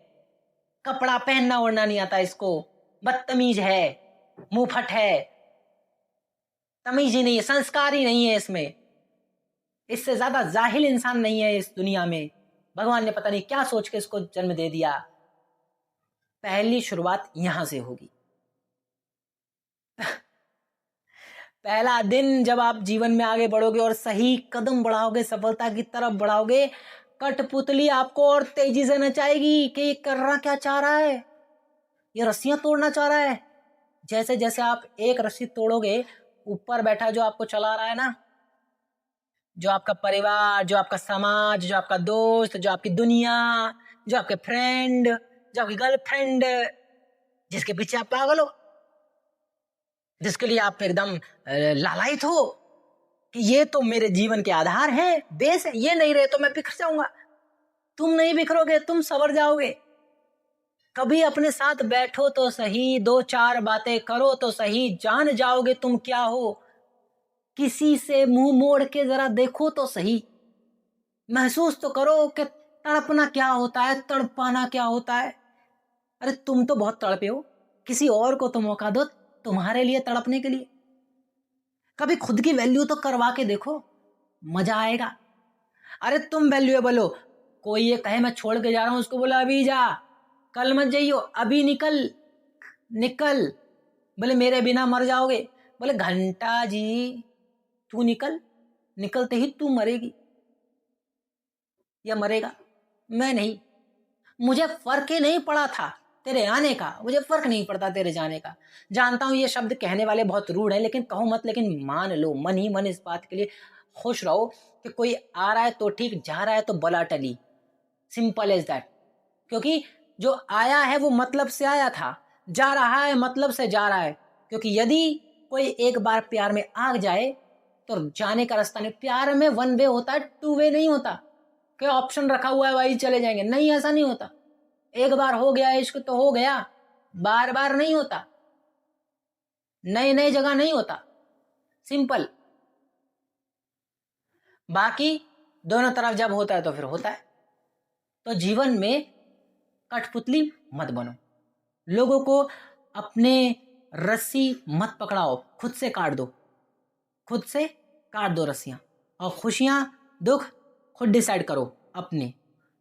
कपड़ा पहनना ओढ़ना नहीं आता इसको, बदतमीज है, मुंहफट है, तमीज ही नहीं है, संस्कार ही नहीं है इसमें, इससे ज्यादा जाहिल इंसान नहीं है इस दुनिया में, भगवान ने पता नहीं क्या सोच के इसको जन्म दे दिया। पहली शुरुआत यहां से होगी पहला दिन जब आप जीवन में आगे बढ़ोगे और सही कदम बढ़ाओगे, सफलता की तरफ बढ़ाओगे, कठपुतली आपको और तेजी से नचाएगी कि ये करना क्या चाह रहा है, ये रस्सियां तोड़ना चाह रहा है। जैसे जैसे आप एक रस्सी तोड़ोगे, ऊपर बैठा जो आपको चला रहा है ना, जो आपका परिवार, जो आपका समाज, जो आपका दोस्त, जो आपकी दुनिया, जो आपके फ्रेंड, जो आपकी गर्लफ्रेंड, जिसके पीछे आप पागल हो, जिसके लिए आप एकदम लालायित हो कि ये तो मेरे जीवन के आधार है, बेस है, ये नहीं रहे तो मैं बिखर जाऊंगा। तुम नहीं बिखरोगे, तुम संवर जाओगे। कभी अपने साथ बैठो तो सही, दो चार बातें करो तो सही, जान जाओगे तुम क्या हो। किसी से मुंह मोड़ के जरा देखो तो सही, महसूस तो करो कि तड़पना क्या होता है, तड़पाना क्या होता है। अरे तुम तो बहुत तड़पे हो, किसी और को तो मौका दो तुम्हारे लिए तड़पने के लिए। कभी खुद की वैल्यू तो करवा के देखो, मजा आएगा। अरे तुम वैल्यूएबल हो, कोई ये कहे मैं छोड़ के जा रहा हूं, उसको बोला अभी जा, कल मत जाइयो, अभी निकल निकल। बोले मेरे बिना मर जाओगे, बोले घंटा जी तू निकल, निकलते ही तू मरेगी या मरेगा, मैं नहीं। मुझे फर्क ही नहीं पड़ा था तेरे आने का, मुझे फर्क नहीं पड़ता तेरे जाने का। जानता हूं ये शब्द कहने वाले बहुत रूड है, लेकिन कहो मत, लेकिन मान लो मन ही मन इस बात के लिए खुश रहो कि कोई आ रहा है तो ठीक, जा रहा है तो बला टली, सिंपल एज दैट। क्योंकि जो आया है वो मतलब से आया था, जा रहा है मतलब से जा रहा है। क्योंकि यदि कोई एक बार प्यार में आग जाए तो जाने का रास्ता नहीं। प्यार में वन वे होता है, टू वे नहीं होता कि ऑप्शन रखा हुआ है वही चले जाएंगे, नहीं, ऐसा नहीं होता। एक बार हो गया इश्क तो हो गया, बार बार नहीं होता, नए नए जगह नहीं होता, सिंपल। बाकी दोनों तरफ जब होता है तो फिर होता है। तो जीवन में कठपुतली मत बनो, लोगों को अपने रस्सी मत पकड़ाओ, खुद से काट दो, खुद से काट दो रस्सियां। और खुशियां दुख खुद डिसाइड करो, अपने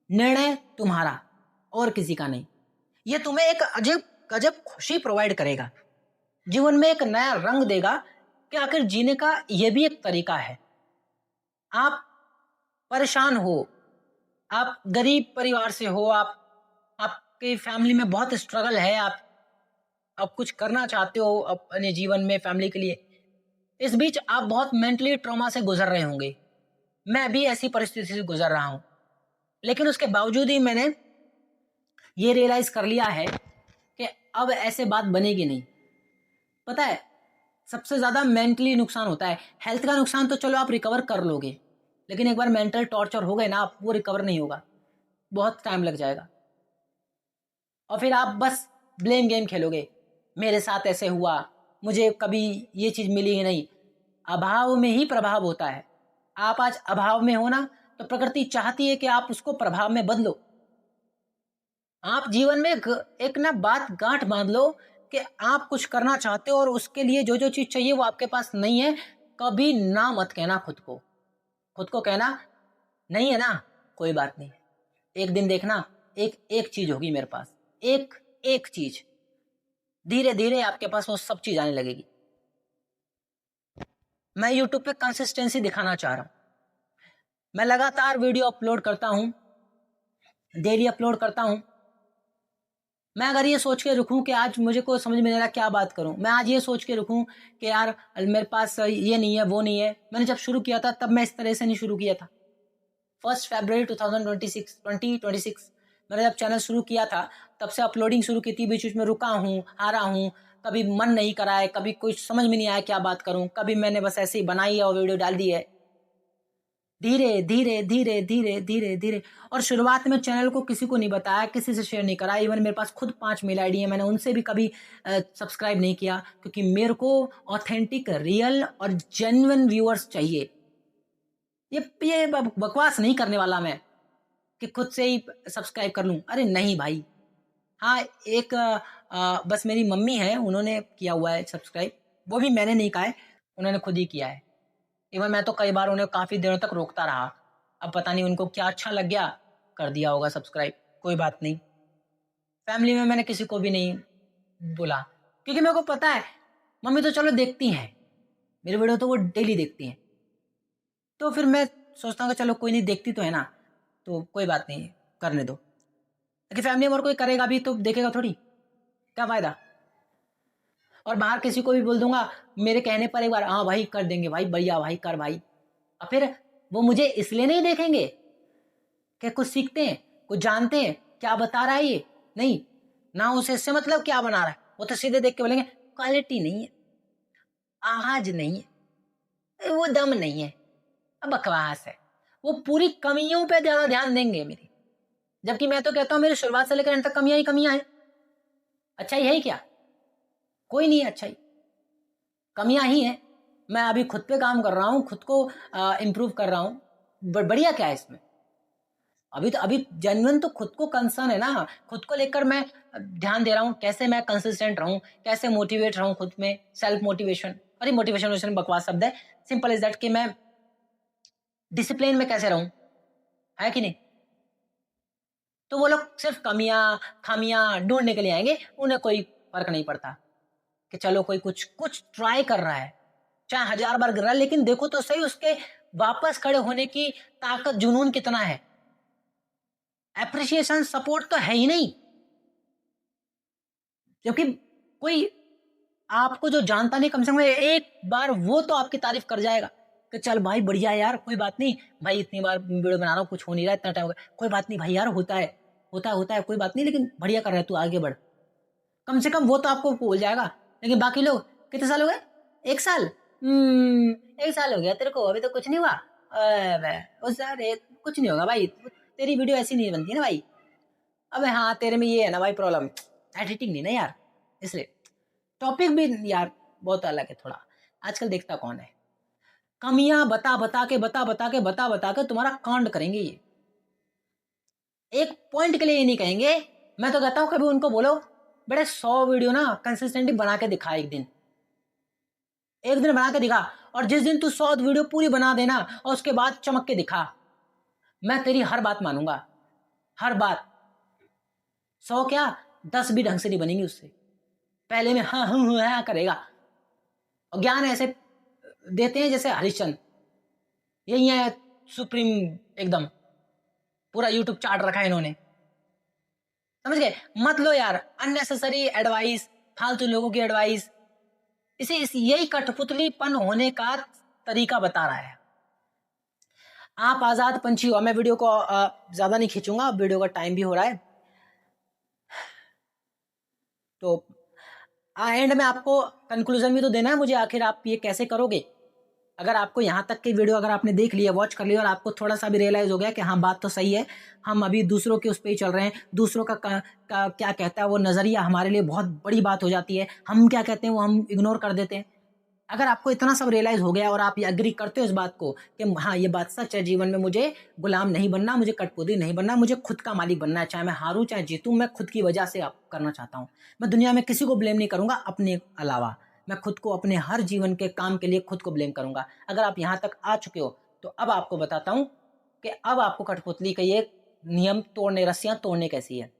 निर्णय तुम्हारा और किसी का नहीं। ये तुम्हें एक अजीब गजब खुशी प्रोवाइड करेगा, जीवन में एक नया रंग देगा कि आखिर जीने का ये भी एक तरीका है। आप परेशान हो, आप गरीब परिवार से हो, आपके फैमिली में बहुत स्ट्रगल है, आप कुछ करना चाहते हो अपने जीवन में फैमिली के लिए, इस बीच आप बहुत मेंटली ट्रॉमा से गुजर रहे होंगे। मैं भी ऐसी परिस्थिति से गुजर रहा हूं, लेकिन उसके बावजूद ही मैंने ये रियलाइज कर लिया है कि अब ऐसे बात बनेगी नहीं। पता है सबसे ज्यादा मेंटली नुकसान होता है, हेल्थ का नुकसान तो चलो आप रिकवर कर लोगे, लेकिन एक बार मेंटल टॉर्चर हो गए ना आप, वो रिकवर नहीं होगा, बहुत टाइम लग जाएगा। और फिर आप बस ब्लेम गेम खेलोगे, मेरे साथ ऐसे हुआ, मुझे कभी ये चीज मिली ही नहीं। अभाव में ही प्रभाव होता है। आप आज अभाव में हो ना, तो प्रकृति चाहती है कि आप उसको प्रभाव में बदलो। आप जीवन में एक ना बात गांठ बांध लो कि आप कुछ करना चाहते हो और उसके लिए जो जो चीज चाहिए वो आपके पास नहीं है, कभी ना मत कहना खुद को कहना नहीं है ना, कोई बात नहीं, एक दिन देखना एक चीज होगी मेरे पास, एक चीज, धीरे धीरे आपके पास वो सब चीज आने लगेगी। मैं यूट्यूब पे कंसिस्टेंसी दिखाना चाह रहा हूं, मैं लगातार वीडियो अपलोड करता हूं, डेली अपलोड करता हूं। मैं अगर ये सोच के रखूं कि आज मुझे को समझ में नहीं आ रहा क्या बात करूं, मैं आज ये सोच के रखूं कि यार मेरे पास ये नहीं है वो नहीं है, मैंने जब शुरू किया था तब मैं इस तरह से नहीं शुरू किया था। 1 फरवरी 2026 मैंने जब चैनल शुरू किया था तब से अपलोडिंग शुरू की थी, बीच बीच में रुका हूँ, आ रहा हूँ, कभी मन नहीं करा है, कभी कुछ समझ में नहीं आया क्या बात करूं, कभी मैंने बस ऐसे ही बनाई है और वीडियो डाल दी है, धीरे धीरे धीरे धीरे धीरे धीरे। और शुरुआत में चैनल को किसी को नहीं बताया, किसी से शेयर नहीं करा, इवन मेरे पास खुद 5 मेल आईडी है, मैंने उनसे भी कभी सब्सक्राइब नहीं किया, क्योंकि मेरे को ऑथेंटिक, रियल और जेन्युइन व्यूअर्स चाहिए। ये बकवास नहीं करने वाला मैं कि खुद से ही सब्सक्राइब कर लूं, अरे नहीं भाई। हाँ, एक बस मेरी मम्मी है, उन्होंने किया हुआ है सब्सक्राइब, वो भी मैंने नहीं कहा है, उन्होंने खुद ही किया है। इवन मैं तो कई बार उन्हें काफ़ी देर तक रोकता रहा, अब पता नहीं उनको क्या अच्छा लग गया, कर दिया होगा सब्सक्राइब, कोई बात नहीं। फैमिली में मैंने किसी को भी नहीं बोला, क्योंकि मेरे को पता है मम्मी तो चलो देखती हैं, मेरे वीडियो तो वो डेली देखती हैं, तो फिर मैं सोचता हूँ कि चलो कोई नहीं, देखती तो है ना, तो कोई बात नहीं, करने दो। लेकिन फैमिली में और कोई करेगा भी तो देखेगा थोड़ी, क्या फ़ायदा। और बाहर किसी को भी बोल दूंगा मेरे कहने पर एक बार, हाँ भाई कर देंगे भाई, बढ़िया भाई, कर भाई, और फिर वो मुझे इसलिए नहीं देखेंगे कि कुछ सीखते हैं, कुछ जानते हैं, क्या बता रहा है ये, नहीं ना, उसे इससे मतलब क्या बना रहा है, वो तो सीधे देख के बोलेंगे क्वालिटी नहीं है, आवाज नहीं है, वो दम नहीं है, अब बकवास है। वो पूरी कमियों पे ज्यादा ध्यान देंगे मेरी, जबकि मैं तो कहता हूँ मेरी शुरुआत से लेकर अंत तक कमियां ही कमियां हैं। अच्छाई है ही क्या, कोई नहीं है अच्छाई, कमियां ही हैं। मैं अभी खुद पे काम कर रहा हूँ, खुद को इम्प्रूव कर रहा हूँ, बढ़िया क्या है इसमें। अभी जेन्युइन तो खुद को कंसर्न है ना, खुद को लेकर मैं ध्यान दे रहा हूँ, कैसे मैं कंसिस्टेंट रहूँ, कैसे मोटिवेट रहूँ खुद में, सेल्फ मोटिवेशन। अरे मोटिवेशन बकवास शब्द है, सिंपल इज दैट कि मैं डिसिप्लिन में कैसे रहूँ, है कि नहीं। तो वो लोग सिर्फ कमियां खामियां ढूंढने के लिए आएंगे, उन्हें कोई फर्क नहीं पड़ता कि चलो कोई कुछ ट्राई कर रहा है, चाहे 1000 बार गिर रहा है, लेकिन देखो तो सही उसके वापस खड़े होने की ताकत, जुनून कितना है। एप्रिसिएशन सपोर्ट तो है ही नहीं, क्योंकि कोई आपको जो जानता नहीं, कम से कम एक बार वो तो आपकी तारीफ कर जाएगा कि चल भाई बढ़िया यार, कोई बात नहीं भाई, इतनी बार वीडियो बना रहा हूँ, कुछ हो नहीं रहा, इतना टाइम हो गया, कोई बात नहीं भाई यार, होता है, कोई बात नहीं, लेकिन बढ़िया कर रहा है तू, आगे बढ़। कम से कम वो तो आपको बोल जाएगा। लेकिन बाकी लोग, कितने साल हो गए, 1 साल, 1 साल हो गया तेरे को, अभी तो कुछ नहीं हुआ, अरे कुछ नहीं होगा भाई, तेरी वीडियो ऐसी नहीं बनती ना भाई। अबे हाँ, तेरे में ये है ना भाई प्रॉब्लम, एडिटिंग नहीं ना यार, इसलिए टॉपिक भी यार बहुत अलग है थोड़ा। आजकल देखता कौन है, कमियां बता के तुम्हारा कांड करेंगे ये, एक पॉइंट के लिए ये नहीं कहेंगे। मैं तो कहता हूँ कभी उनको बोलो बेटे 100 वीडियो ना कंसिस्टेंटली बना के दिखा, एक दिन बना के दिखा, और जिस दिन तू 100 वीडियो पूरी बना देना और उसके बाद चमक के दिखा, मैं तेरी हर बात मानूंगा, हर बात। 100 क्या 10 भी ढंग से नहीं बनेंगी उससे, पहले में हाँ करेगा, और ज्ञान ऐसे देते हैं जैसे हरिश्चंद्र, यही है सुप्रीम, एकदम पूरा यूट्यूब चार्ट रखा है इन्होंने, समझ गए। मत लो यार अननेसेसरी एडवाइस, फालतू लोगों की एडवाइस, यही कठपुतलीपन होने का तरीका बता रहा है। आप आजाद पंछी हो। मैं वीडियो को ज्यादा नहीं खींचूंगा, वीडियो का टाइम भी हो रहा है, तो एंड में आपको कंक्लूजन भी तो देना है मुझे, आखिर आप ये कैसे करोगे। अगर आपको यहाँ तक की वीडियो अगर आपने देख लिया, वॉच कर लिया, और आपको थोड़ा सा भी रियलाइज हो गया कि हाँ बात तो सही है, हम अभी दूसरों के उस पर ही चल रहे हैं, दूसरों का क्या कहता है वो नज़रिया हमारे लिए बहुत बड़ी बात हो जाती है, हम क्या कहते हैं वो हम इग्नोर कर देते हैं। अगर आपको इतना सब रियलाइज हो गया और आप ये अग्री करते हो इस बात को कि हाँ ये बात सच है, जीवन में मुझे गुलाम नहीं बनना, मुझे कठपुतली नहीं बनना, मुझे खुद का मालिक बनना है, चाहे मैं हारूं चाहे जीतूं, मैं खुद की वजह से आप करना चाहता हूँ, मैं दुनिया में किसी को ब्लेम नहीं करूंगा अपने अलावा, मैं खुद को अपने हर जीवन के काम के लिए खुद को ब्लेम करूंगा। अगर आप यहाँ तक आ चुके हो तो अब आपको बताता हूँ कि अब आपको कठपुतली का ये नियम तोड़ने, रस्सियां तोड़ने कैसी है।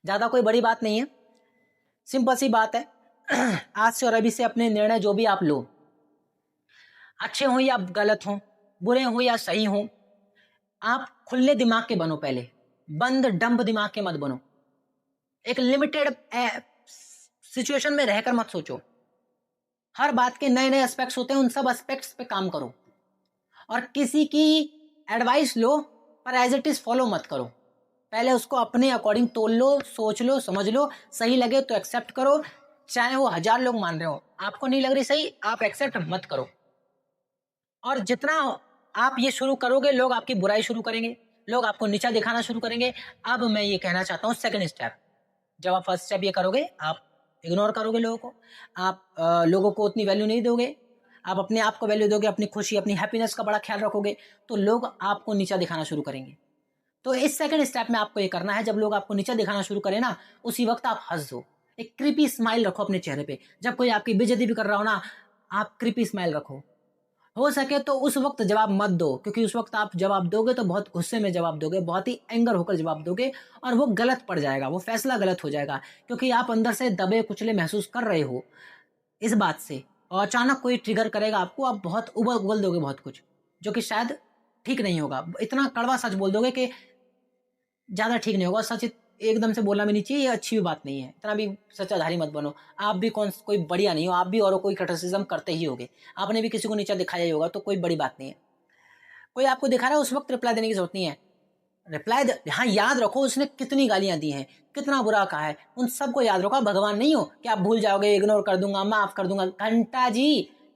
ज्यादा कोई बड़ी बात नहीं है, सिंपल सी बात है। आज से और अभी से अपने निर्णय जो भी आप लो, अच्छे हो या गलत हो, बुरे हो या सही हो, आप खुले दिमाग के बनो। पहले बंद डंब दिमाग के मत बनो। एक लिमिटेड सिचुएशन में रहकर मत सोचो। हर बात के नए नए एस्पेक्ट्स होते हैं, उन सब एस्पेक्ट्स पे काम करो। और किसी की एडवाइस लो पर एज इट इज फॉलो मत करो। पहले उसको अपने अकॉर्डिंग तोल लो, सोच लो, समझ लो। सही लगे तो एक्सेप्ट करो, चाहे वो 1000 लोग मान रहे हो। आपको नहीं लग रही सही, आप एक्सेप्ट मत करो। और जितना आप ये शुरू करोगे, लोग आपकी बुराई शुरू करेंगे, लोग आपको नीचा दिखाना शुरू करेंगे। अब मैं ये कहना चाहता हूँ, सेकंड स्टेप, जब आप फर्स्ट स्टेप ये करोगे, आप इग्नोर करोगे लोगों को, आप लोगों को उतनी वैल्यू नहीं दोगे, आप अपने आप को वैल्यू दोगे, अपनी खुशी, अपनी हैप्पीनेस का बड़ा ख्याल रखोगे, तो लोग आपको नीचा दिखाना शुरू करेंगे। तो इस सेकंड स्टेप में आपको ये करना है, जब लोग आपको नीचा दिखाना शुरू करें ना, उसी वक्त आप हंस दो। एक क्रीपी स्माइल रखो अपने चेहरे पे। जब कोई आपकी बेइज्जती भी कर रहा हो ना, आप क्रीपी स्माइल रखो। हो सके तो उस वक्त जवाब मत दो, क्योंकि उस वक्त आप जवाब दोगे तो बहुत गुस्से में जवाब दोगे, बहुत ही एंगर होकर जवाब दोगे, और वो गलत पड़ जाएगा, वो फैसला गलत हो जाएगा, क्योंकि आप अंदर से दबे कुचले महसूस कर रहे हो इस बात से। और अचानक कोई ट्रिगर करेगा आपको, आप बहुत उबल दोगे बहुत कुछ, जो कि शायद ठीक नहीं होगा। इतना कड़वा सच बोल दोगे कि ज़्यादा ठीक नहीं होगा। सच एकदम से बोलना भी नहीं चाहिए, ये अच्छी भी बात नहीं है। इतना भी सच्चाधारी मत बनो। आप भी कोई बढ़िया नहीं हो, आप भी औरों को क्रिटिसिज्म करते ही होगे, आपने भी किसी को नीचा दिखाया ही होगा, तो कोई बड़ी बात नहीं है। कोई आपको दिखा रहा है, उस वक्त रिप्लाई देने की जरूरत नहीं है। रिप्लाई हाँ, याद रखो उसने कितनी गालियां दी हैं, कितना बुरा कहा है, उन सबको याद रखो। भगवान नहीं हो कि आप भूल जाओगे, इग्नोर कर दूंगा, माफ कर दूंगा। घंटा जी,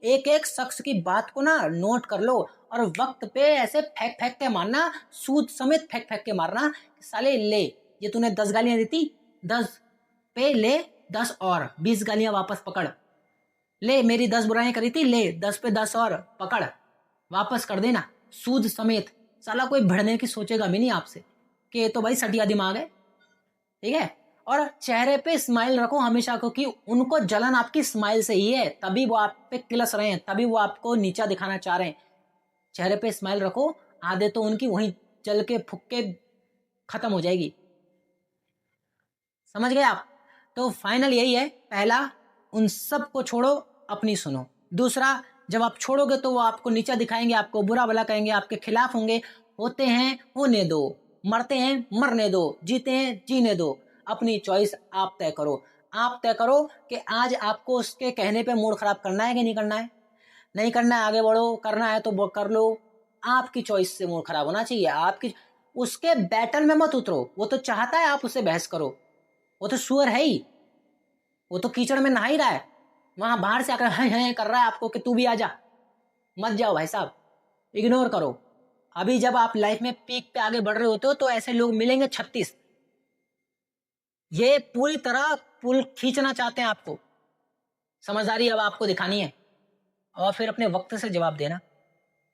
एक एक शख्स की बात को ना नोट कर लो, और वक्त पे ऐसे फेंक फेंक के मारना, सूद समेत फेंक फेंक के मारना। साले ले, ये तूने 10 गालियां दी थी, 10 पे ले 10 और 20 गालियां वापस पकड़ ले। मेरी 10 बुराइयां करी थी, ले 10 पे 10 और पकड़, वापस कर देना सूद समेत। साला कोई बढ़ने की सोचेगा भी नहीं आपसे कि ये तो भाई सटिया दिमाग है, ठीक है। और चेहरे पे स्माइल रखो हमेशा, क्योंकि उनको जलन आपकी स्माइल से ही है, तभी वो आप पे किलस रहे हैं, तभी वो आपको नीचा दिखाना चाह रहे हैं। चेहरे पे स्माइल रखो, आधे तो उनकी वहीं जल के फुक के खत्म हो जाएगी। समझ गए आप? तो फाइनल यही है, पहला, उन सब को छोड़ो, अपनी सुनो। दूसरा, जब आप छोड़ोगे तो वो आपको नीचा दिखाएंगे, आपको बुरा भला कहेंगे, आपके खिलाफ होंगे। होते हैं होने दो, मरते हैं मरने दो, जीते हैं जीने दो। अपनी चॉइस आप तय करो। आप तय करो कि आज आपको उसके कहने पे मूड खराब करना है कि नहीं करना है। नहीं करना है, आगे बढ़ो, करना है तो कर लो। आपकी चॉइस से मूड खराब होना चाहिए आपकी। उसके बैटल में मत उतरो, वो तो चाहता है आप उससे बहस करो, वो तो सुअर है ही, वो तो कीचड़ में नहा ही रहा है, वहां बाहर से आकर हैं कर रहा है आपको कि तू भी आ जा। मत जाओ भाई साहब, इग्नोर करो। अभी जब आप लाइफ में पीक पे आगे बढ़ रहे होते हो तो ऐसे लोग मिलेंगे 36, ये पूरी तरह पुल खींचना चाहते हैं आपको। समझदारी अब आपको दिखानी है, और फिर अपने वक्त से जवाब देना।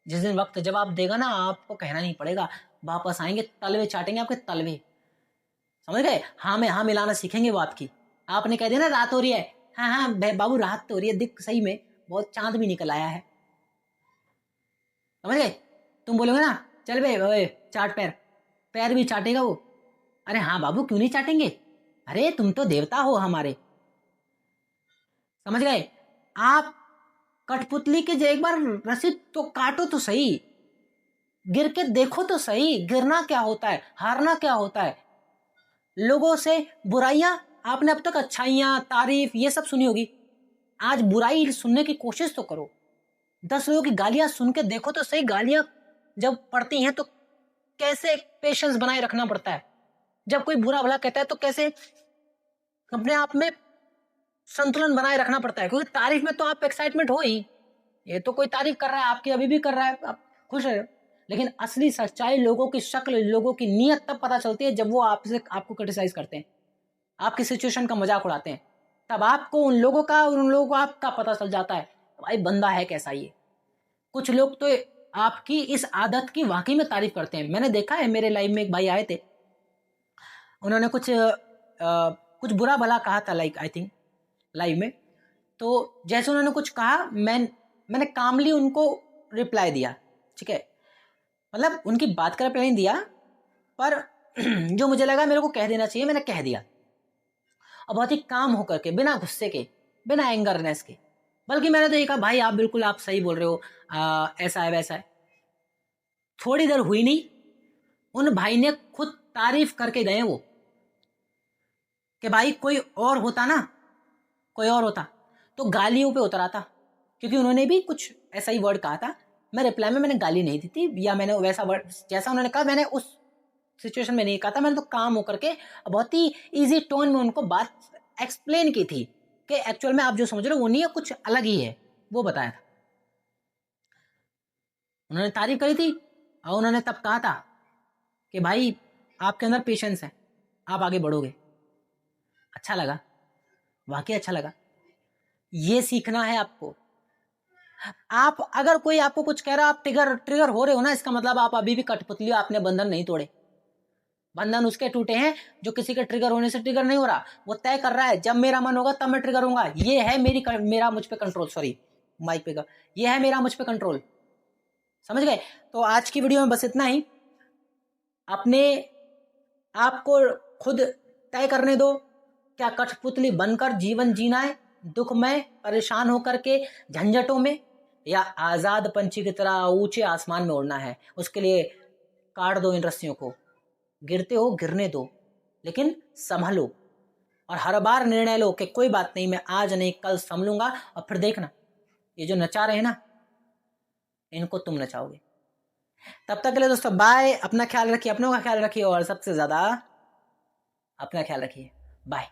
जिस दिन वक्त जवाब देगा ना, आपको कहना नहीं पड़ेगा, वापस आएंगे, तलवे चाटेंगे आपके तलवे। समझ गए? हाँ में हाँ मिलाना सीखेंगे वो आपकी। आपने कह दिया ना रात हो रही है, हाँ हाँ बाबू रात तो हो रही है, दिख सही में बहुत चांद भी निकल आया है। समझ गए? तुम बोलोगे ना चल बे चाट पैर, पैर भी चाटेगा वो। अरे हाँ बाबू, क्यों नहीं चाटेंगे, अरे तुम तो देवता हो हमारे। समझ गए? आप कठपुतली के एक बार रस्सी तो काटो तो सही, गिर के देखो तो सही, गिरना क्या होता है, हारना क्या होता है। लोगों से बुराइयां, आपने अब तक अच्छाइयां, तारीफ, ये सब सुनी होगी, आज बुराई सुनने की कोशिश तो करो। 10 लोगों की गालियां सुन के देखो तो सही, गालियां जब पड़ती हैं तो कैसे पेशेंस बनाए रखना पड़ता है। जब कोई बुरा भला कहता है तो कैसे अपने आप में संतुलन बनाए रखना पड़ता है, क्योंकि तारीफ में तो आप एक्साइटमेंट हो ही, ये तो कोई तारीफ कर रहा है आपकी, अभी भी कर रहा है, आप खुश है। लेकिन असली सच्चाई, लोगों की शक्ल, लोगों की नीयत तब पता चलती है जब वो आपको क्रिटिसाइज करते हैं, आपकी सिचुएशन का मजाक उड़ाते हैं, तब आपको उन लोगों को आपका पता चल जाता है भाई बंदा है कैसा ये। कुछ लोग तो आपकी इस आदत की वाकई में तारीफ करते हैं। मैंने देखा है, मेरे लाइफ में एक भाई आए थे, उन्होंने कुछ बुरा भला कहा था, लाइक आई थिंक लाइव में, तो जैसे उन्होंने कुछ कहा, मैंने कामली उनको रिप्लाई दिया, ठीक है, मतलब उनकी बात का रिप्लाई नहीं दिया, पर जो मुझे लगा मेरे को कह देना चाहिए मैंने कह दिया, और बहुत ही काम होकर के, बिना गुस्से के, बिना एंगरनेस के। बल्कि मैंने तो ये कहा, भाई आप बिल्कुल आप सही बोल रहे हो, ऐसा है वैसा है। थोड़ी देर हुई नहीं, उन भाई ने खुद तारीफ करके गए वो, कि भाई कोई और होता ना, कोई और होता तो गालियों पे उतर आता, क्योंकि उन्होंने भी कुछ ऐसा ही वर्ड कहा था। मैं रिप्लाई में मैंने गाली नहीं दी थी, या मैंने वैसा वर्ड जैसा उन्होंने कहा मैंने उस सिचुएशन में नहीं कहा था। मैंने तो काम होकर के बहुत ही इजी टोन में उनको बात एक्सप्लेन की थी कि एक्चुअल में आप जो समझ रहे हो वो नहीं है, कुछ अलग ही है, वो बताया था। उन्होंने तारीफ करी थी, और उन्होंने तब कहा था कि भाई आपके अंदर पेशेंस है, आप आगे बढ़ोगे। अच्छा लगा, वाकई अच्छा लगा। ये सीखना है आपको। आप अगर कोई आपको कुछ कह रहा है, आप ट्रिगर हो रहे हो ना, इसका मतलब आप अभी भी कठपुतली हो, आपने बंधन नहीं तोड़े। बंधन उसके टूटे हैं जो किसी के ट्रिगर होने से ट्रिगर नहीं हो रहा, वो तय कर रहा है जब मेरा मन होगा तब मैं ट्रिगर होऊंगा। ये है मेरा मुझ पे कंट्रोल, सॉरी माइक पे का, ये है मेरा मुझ पे कंट्रोल। समझ गए? तो आज की वीडियो में बस इतना ही। अपने आपको खुद तय करने दो, क्या कठपुतली बनकर जीवन जीना है, दुख में परेशान होकर के झंझटों में, या आजाद पंछी की तरह ऊंचे आसमान में उड़ना है। उसके लिए काट दो इन रस्सियों को, गिरते हो गिरने दो, लेकिन संभलो, और हर बार निर्णय लो कि कोई बात नहीं, मैं आज नहीं कल संभलूंगा। और फिर देखना, ये जो नचा रहे हैं ना, इनको तुम नचाओगे। तब तक के लिए दोस्तों बाय, अपना ख्याल रखिए, अपनों का ख्याल रखिए, और सबसे ज्यादा अपना ख्याल रखिए। बाय।